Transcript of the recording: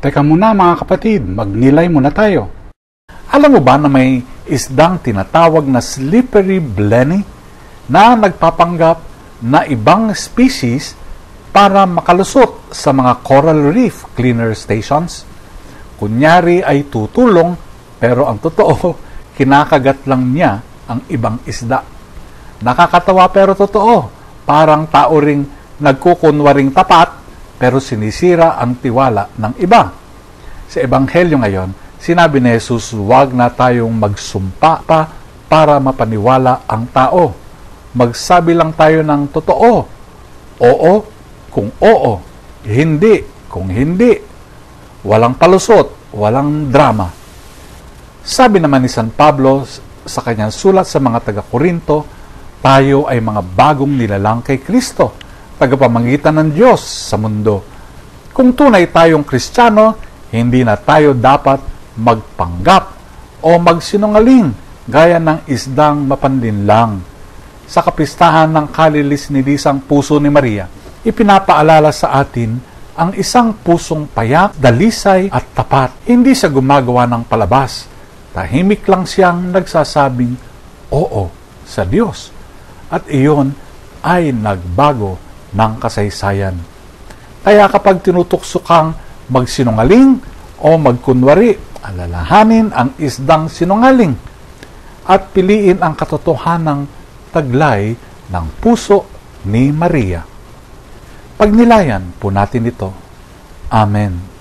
Teka muna mga kapatid, magnilay muna tayo. Alam mo ba na may isdang tinatawag na slippery blenny na nagpapanggap na ibang species para makalusot sa mga coral reef cleaner stations? Kunyari ay tutulong, pero ang totoo, kinakagat lang niya ang ibang isda. Nakakatawa pero totoo, parang tao ring nagkukunwaring tapat pero sinisira ang tiwala ng iba. Sa Ebanghelyo ngayon, sinabi ni Jesus, huwag na tayong magsumpa pa para mapaniwala ang tao. Magsabi lang tayo ng totoo. Oo kung oo, hindi kung hindi. Walang palusot, walang drama. Sabi naman ni San Pablo sa kanyang sulat sa mga taga-Korinto, tayo ay mga bagong nilalang kay Kristo, tagapamagitan ng Diyos sa mundo. Kung tunay tayong Kristiyano, hindi na tayo dapat magpanggap o magsinungaling gaya ng isdang mapanlinlang. Sa kapistahan ng kalilis-nilisang puso ni Maria, ipinapaalala sa atin ang isang pusong payak, dalisay at tapat. Hindi siya gumagawa ng palabas. Tahimik lang siyang nagsasabing oo sa Diyos. At iyon ay nagbago ng kasaysayan. Kaya kapag tinutokso kang magsinungaling o magkunwari, alalahanin ang isdang sinungaling at piliin ang katotohanang taglay ng puso ni Maria. Pagnilayan po natin ito. Amen.